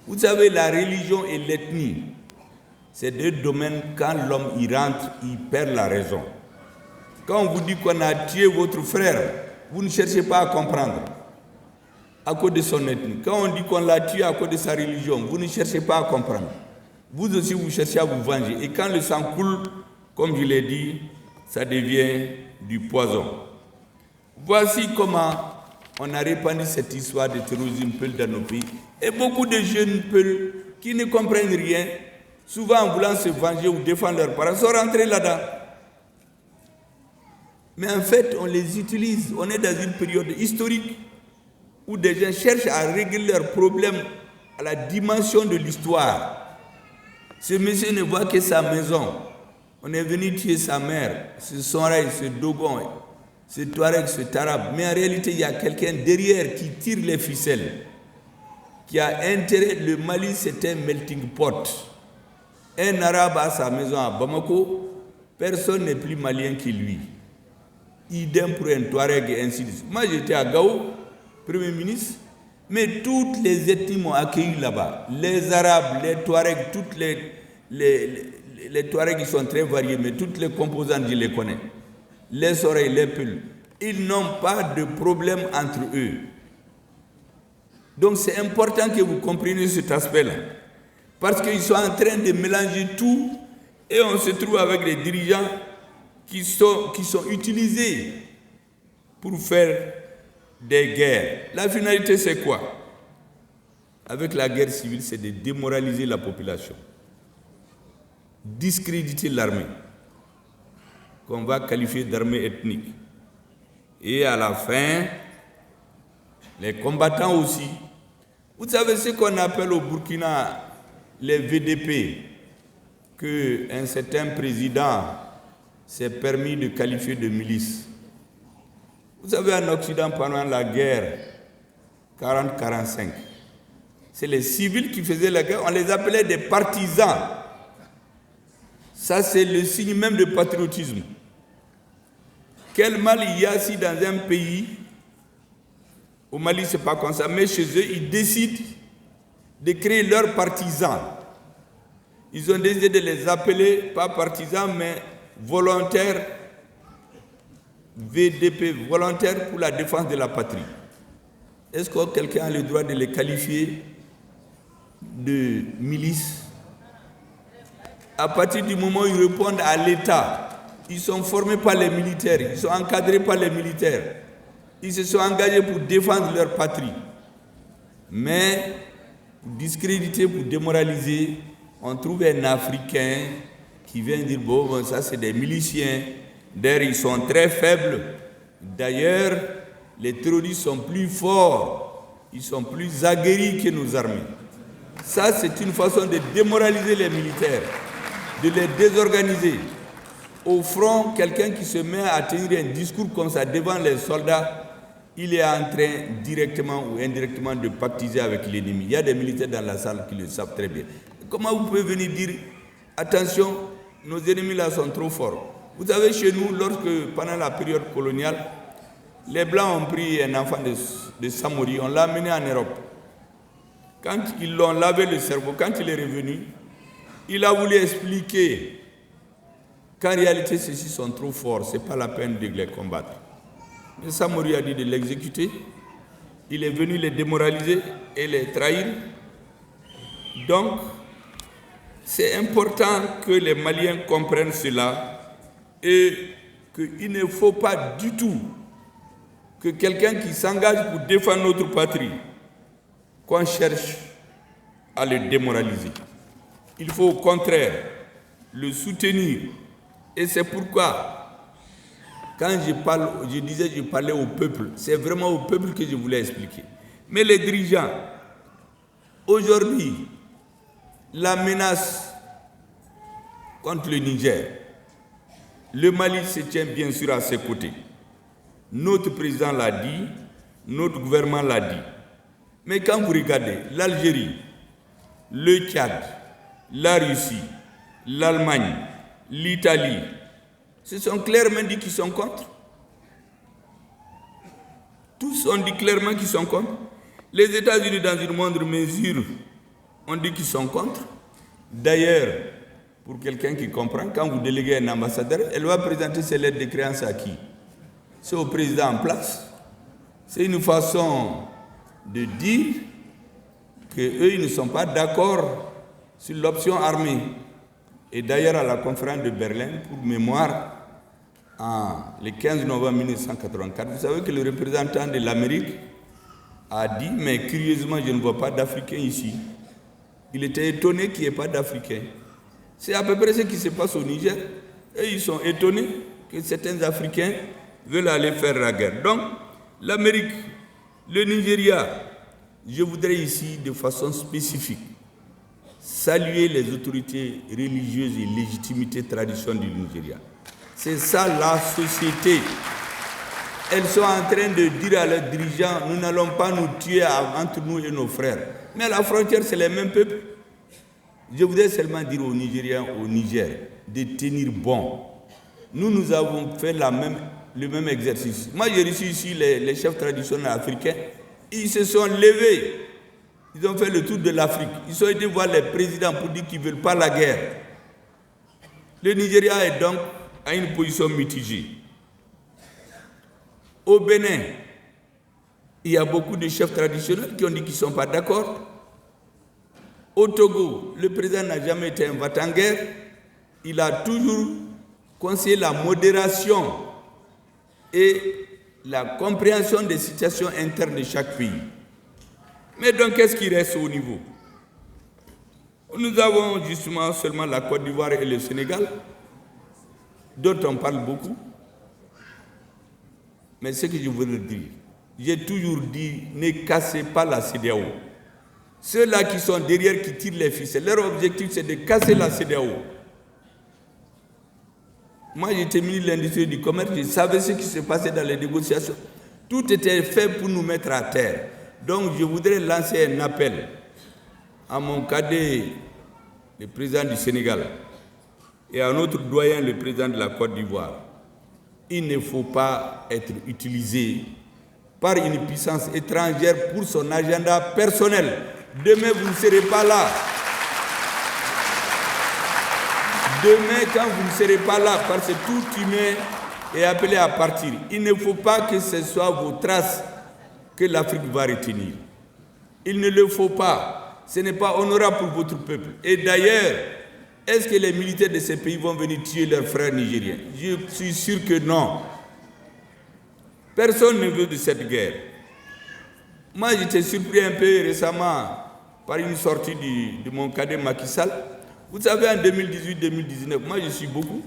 Vous savez, la religion et l'ethnie, c'est deux domaines, quand l'homme y rentre, il perd la raison. Quand on vous dit qu'on a tué votre frère, vous ne cherchez pas à comprendre à cause de son ethnie. Quand on dit qu'on l'a tué à cause de sa religion, vous ne cherchez pas à comprendre. Vous aussi, vous cherchez à vous venger. Et quand le sang coule, comme je l'ai dit, ça devient du poison. Voici comment on a répandu cette histoire de terrorisme Peul dans nos pays. Et beaucoup de jeunes Peuls qui ne comprennent rien, souvent en voulant se venger ou défendre leurs parents, sont rentrés là-dedans. Mais en fait, on les utilise. On est dans une période historique où des gens cherchent à régler leurs problèmes à la dimension de l'histoire. Ce monsieur ne voit que sa maison. On est venu tuer sa mère, ce Sonraï, ce Dogon, ce Touareg, ce Tarab. Mais en réalité, il y a quelqu'un derrière qui tire les ficelles, qui a intérêt. Le Mali, c'est un melting pot. Un Arabe a sa maison à Bamako, personne n'est plus malien que lui. Idem pour un Touareg et ainsi de suite. Moi, j'étais à Gao, Premier ministre, mais toutes les ethnies m'ont accueilli là-bas. Les Arabes, les Touaregs, toutes les Touaregs qui sont très variés, mais toutes les composantes, je les connais. Les oreilles, les Peuls, ils n'ont pas de problème entre eux. Donc c'est important que vous compreniez cet aspect-là. Parce qu'ils sont en train de mélanger tout et on se trouve avec des dirigeants qui sont utilisés pour faire des guerres. La finalité, c'est quoi? Avec la guerre civile, c'est de démoraliser la population, discréditer l'armée, qu'on va qualifier d'armée ethnique. Et à la fin, les combattants aussi. Vous savez ce qu'on appelle au Burkina les VDP, qu'un certain président s'est permis de qualifier de milice. Vous savez, en Occident, pendant la guerre 40-45, c'est les civils qui faisaient la guerre, on les appelait des partisans. Ça, c'est le signe même de patriotisme. Quel mal il y a si dans un pays, au Mali, c'est pas comme ça, mais chez eux, ils décident de créer leurs partisans. Ils ont décidé de les appeler, pas partisans, mais volontaires, VDP, volontaires pour la défense de la patrie. Est-ce que quelqu'un a le droit de les qualifier de milices? À partir du moment où ils répondent à l'État, ils sont formés par les militaires, ils sont encadrés par les militaires, ils se sont engagés pour défendre leur patrie. Mais pour discréditer, pour démoraliser, on trouve un Africain qui vient dire, bon, ça c'est des miliciens, d'ailleurs ils sont très faibles, d'ailleurs les terroristes sont plus forts, ils sont plus aguerris que nos armées. Ça c'est une façon de démoraliser les militaires, de les désorganiser. Au front, quelqu'un qui se met à tenir un discours comme ça devant les soldats, il est en train directement ou indirectement de pactiser avec l'ennemi. Il y a des militaires dans la salle qui le savent très bien. Comment vous pouvez venir dire, attention, nos ennemis là sont trop forts? Vous savez, chez nous, pendant la période coloniale, les Blancs ont pris un enfant de Samori, on l'a amené en Europe. Quand ils l'ont lavé le cerveau, quand il est revenu, il a voulu expliquer qu'en réalité, ceux-ci sont trop forts, ce n'est pas la peine de les combattre. Mais Samori a dit de l'exécuter. Il est venu les démoraliser et les trahir. Donc, c'est important que les Maliens comprennent cela et qu'il ne faut pas du tout que quelqu'un qui s'engage pour défendre notre patrie, qu'on cherche à le démoraliser. Il faut au contraire le soutenir. Et c'est pourquoi, quand je disais je parlais au peuple, c'est vraiment au peuple que je voulais expliquer. Mais les dirigeants, aujourd'hui, la menace contre le Niger, le Mali se tient bien sûr à ses côtés. Notre président l'a dit, notre gouvernement l'a dit. Mais quand vous regardez l'Algérie, le Tchad, la Russie, l'Allemagne, l'Italie, ce sont clairement dit qu'ils sont contre. Tous ont dit clairement qu'ils sont contre. Les États-Unis, dans une moindre mesure, On dit qu'ils sont contre. D'ailleurs, pour quelqu'un qui comprend, quand vous déléguez un ambassadeur, elle va présenter ses lettres de créance à qui? C'est au président en place. C'est une façon de dire qu'eux, ils ne sont pas d'accord sur l'option armée. Et d'ailleurs, à la conférence de Berlin, pour mémoire, le 15 novembre 1984, vous savez que le représentant de l'Amérique a dit, mais curieusement, je ne vois pas d'Africains ici. Il était étonné qu'il n'y ait pas d'Africains. C'est à peu près ce qui se passe au Niger. Et ils sont étonnés que certains Africains veulent aller faire la guerre. Donc, l'Amérique, le Nigeria, je voudrais ici, de façon spécifique, saluer les autorités religieuses et légitimité tradition du Nigeria. C'est ça la société. Elles sont en train de dire à leurs dirigeants, nous n'allons pas nous tuer entre nous et nos frères. Mais à la frontière, c'est les mêmes peuples. Je voudrais seulement dire aux Nigériens, au Niger, de tenir bon. Nous avons fait le même exercice. Moi, j'ai reçu ici les chefs traditionnels africains. Ils se sont levés. Ils ont fait le tour de l'Afrique. Ils ont été voir les présidents pour dire qu'ils ne veulent pas la guerre. Le Nigeria est donc à une position mitigée. Au Bénin, il y a beaucoup de chefs traditionnels qui ont dit qu'ils ne sont pas d'accord. Au Togo, le président n'a jamais été un va-t-en-guerre. Il a toujours conseillé la modération et la compréhension des situations internes de chaque pays. Mais donc, qu'est-ce qui reste au niveau? Nous avons justement seulement la Côte d'Ivoire et le Sénégal, dont on parle beaucoup. Mais ce que je voudrais dire, j'ai toujours dit, ne cassez pas la CEDEAO. Ceux-là qui sont derrière, qui tirent les ficelles, leur objectif c'est de casser la CEDEAO. Moi j'étais ministre de l'Industrie et du Commerce, je savais ce qui se passait dans les négociations. Tout était fait pour nous mettre à terre. Donc je voudrais lancer un appel à mon cadet, le président du Sénégal, et à notre doyen, le président de la Côte d'Ivoire. Il ne faut pas être utilisé par une puissance étrangère pour son agenda personnel. Demain, vous ne serez pas là. Demain, quand vous ne serez pas là, parce que tout humain est appelé à partir, il ne faut pas que ce soit vos traces que l'Afrique va retenir. Il ne le faut pas. Ce n'est pas honorable pour votre peuple. Et d'ailleurs, est-ce que les militaires de ces pays vont venir tuer leurs frères nigériens? Je suis sûr que non. Personne ne veut de cette guerre. Moi, j'étais surpris un peu récemment par une sortie de mon cadet Macky Sall. Vous savez, en 2018-2019, moi je suis beaucoup.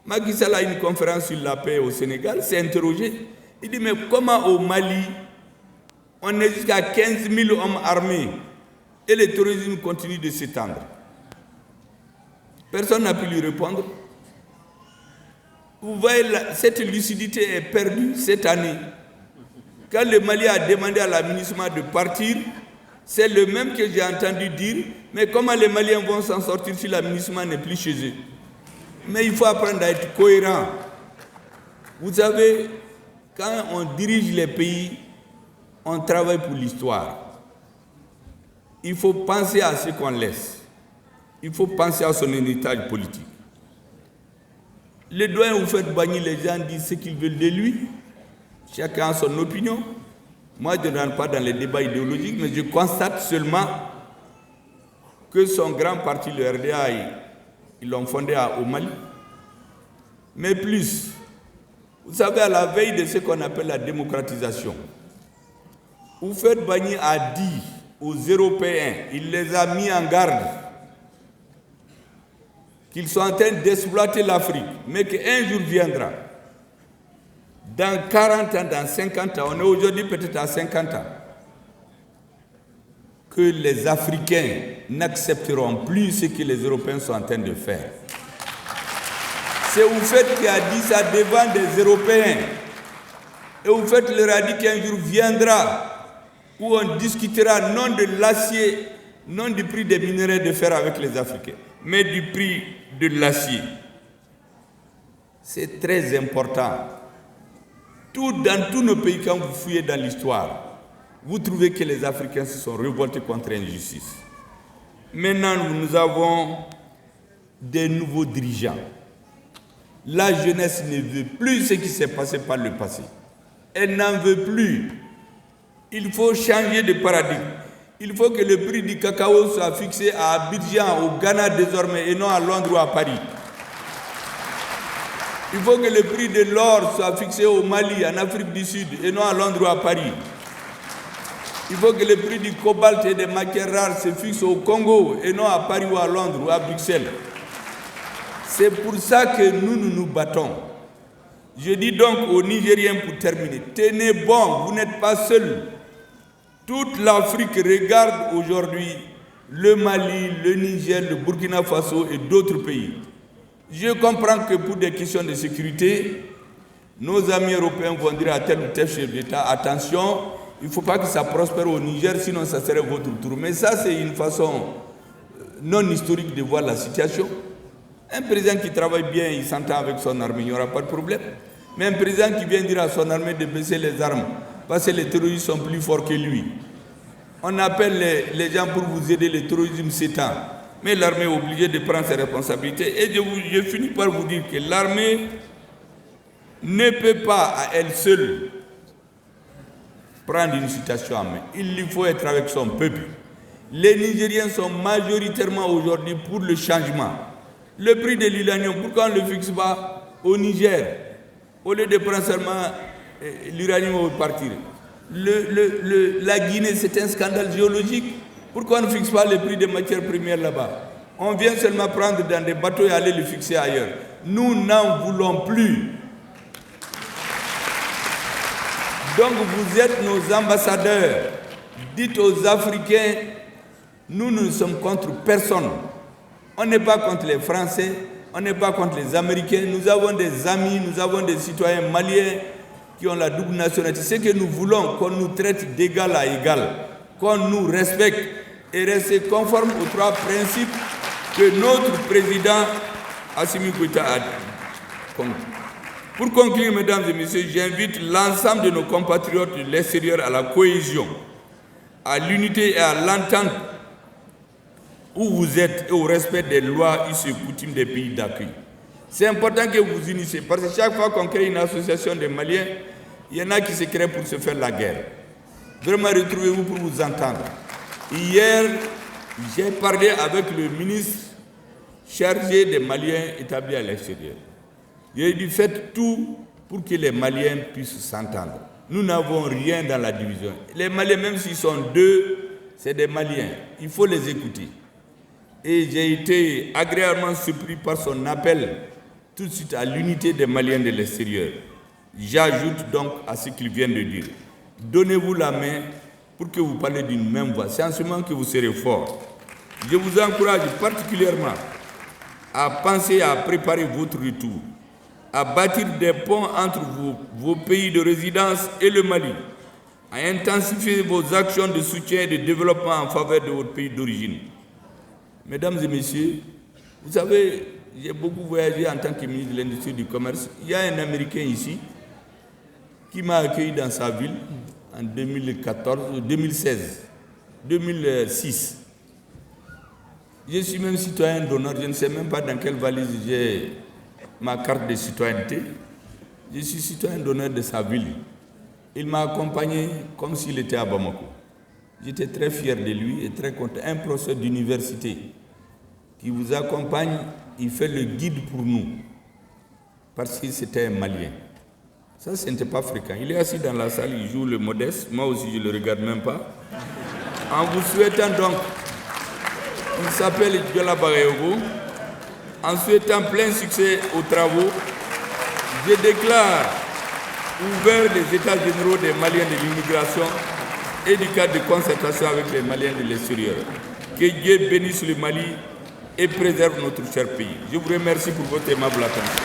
Macky Sall a une conférence sur la paix au Sénégal, s'est interrogé. Il dit, mais comment au Mali, on est jusqu'à 15 000 hommes armés et le terrorisme continue de s'étendre? Personne n'a pu lui répondre. Vous voyez, cette lucidité est perdue cette année. Quand le Mali a demandé à l'administration de partir, c'est le même que j'ai entendu dire, mais comment les Maliens vont s'en sortir si l'administration n'est plus chez eux? Mais il faut apprendre à être cohérent. Vous savez, quand on dirige les pays, on travaille pour l'histoire. Il faut penser à ce qu'on laisse. Il faut penser à son héritage politique. Les doyens, vous faites bannir, les gens disent ce qu'ils veulent de lui. Chacun a son opinion. Moi, je ne rentre pas dans les débats idéologiques, mais je constate seulement que son grand parti, le RDA, ils l'ont fondé au Mali. Mais plus, vous savez, à la veille de ce qu'on appelle la démocratisation, vous faites bannir à dire aux Européens, il les a mis en garde, qu'ils sont en train d'exploiter l'Afrique, mais qu'un jour viendra, dans 40 ans, dans 50 ans, on est aujourd'hui peut-être à 50 ans, que les Africains n'accepteront plus ce que les Européens sont en train de faire. C'est vous faites qui a dit ça devant des Européens. Et vous faites leur a dit qu'un jour viendra où on discutera non de l'acier, non du prix des minerais de fer avec les Africains, mais du prix de l'acier. C'est très important. Dans tous nos pays, quand vous fouillez dans l'histoire, vous trouvez que les Africains se sont révoltés contre l'injustice. Maintenant, nous avons des nouveaux dirigeants. La jeunesse ne veut plus ce qui s'est passé par le passé. Elle n'en veut plus. Il faut changer de paradigme. Il faut que le prix du cacao soit fixé à Abidjan, au Ghana désormais, et non à Londres ou à Paris. Il faut que le prix de l'or soit fixé au Mali, en Afrique du Sud, et non à Londres ou à Paris. Il faut que le prix du cobalt et des matières rares se fixe au Congo, et non à Paris ou à Londres ou à Bruxelles. C'est pour ça que nous nous battons. Je dis donc aux Nigériens pour terminer, tenez bon, vous n'êtes pas seuls. Toute l'Afrique regarde aujourd'hui le Mali, le Niger, le Burkina Faso et d'autres pays. Je comprends que pour des questions de sécurité, nos amis européens vont dire à tel ou tel chef d'État, attention, il ne faut pas que ça prospère au Niger, sinon ça serait votre tour. Mais ça, c'est une façon non historique de voir la situation. Un président qui travaille bien, il s'entend avec son armée, il n'y aura pas de problème. Mais un président qui vient dire à son armée de baisser les armes, parce que les terroristes sont plus forts que lui. On appelle les gens pour vous aider, le terrorisme s'étend. Mais l'armée est obligée de prendre ses responsabilités. Et je finis par vous dire que l'armée ne peut pas à elle seule prendre une situation en main. Il lui faut être avec son peuple. Les Nigériens sont majoritairement aujourd'hui pour le changement. Le prix de l'uranium, pourquoi on ne le fixe pas au Niger? Au lieu de prendre seulement l'uranium au partir. La Guinée, c'est un scandale géologique. Pourquoi on ne fixe pas le prix des matières premières là-bas? On vient seulement prendre dans des bateaux et aller le fixer ailleurs. Nous n'en voulons plus. Donc vous êtes nos ambassadeurs. Dites aux Africains, nous ne sommes contre personne. On n'est pas contre les Français, on n'est pas contre les Américains. Nous avons des amis, nous avons des citoyens maliens qui ont la double nationalité. Ce que nous voulons, qu'on nous traite d'égal à égal, qu'on nous respecte et rester conforme aux trois principes que notre président Assimi Goïta a dit. Pour conclure, mesdames et messieurs, j'invite l'ensemble de nos compatriotes de l'extérieur à la cohésion, à l'unité et à l'entente où vous êtes et au respect des lois et coutumes des pays d'accueil. C'est important que vous vous unissiez, parce que chaque fois qu'on crée une association de Maliens, il y en a qui se créent pour se faire la guerre. Vraiment, retrouvez-vous pour vous entendre. Hier, j'ai parlé avec le ministre chargé des Maliens établis à l'extérieur. Il a dit, faites tout pour que les Maliens puissent s'entendre. Nous n'avons rien dans la division. Les Maliens, même s'ils sont deux, c'est des Maliens. Il faut les écouter. Et j'ai été agréablement surpris par son appel tout de suite à l'unité des Maliens de l'extérieur. J'ajoute donc à ce qu'il vient de dire. Donnez-vous la main pour que vous parlez d'une même voix. C'est en ce moment que vous serez forts. Je vous encourage particulièrement à penser à préparer votre retour, à bâtir des ponts entre vos pays de résidence et le Mali, à intensifier vos actions de soutien et de développement en faveur de votre pays d'origine. Mesdames et messieurs, vous savez, j'ai beaucoup voyagé en tant que ministre de l'Industrie et du Commerce. Il y a un Américain ici qui m'a accueilli dans sa ville en 2006. Je suis même citoyen d'honneur, je ne sais même pas dans quelle valise j'ai ma carte de citoyenneté. Je suis citoyen d'honneur de sa ville. Il m'a accompagné comme s'il était à Bamako. J'étais très fier de lui et très content. Un professeur d'université qui vous accompagne, il fait le guide pour nous, parce que c'était un Malien. Ça, ce n'était pas fréquent. Il est assis dans la salle, il joue le modeste. Moi aussi, je ne le regarde même pas. En vous souhaitant donc, il s'appelle Diola Bagayogo, en souhaitant plein succès aux travaux, je déclare ouvert les états généraux des Maliens de l'immigration et du cadre de concertation avec les Maliens de l'extérieur. Que Dieu bénisse le Mali et préserve notre cher pays. Je vous remercie pour votre aimable attention.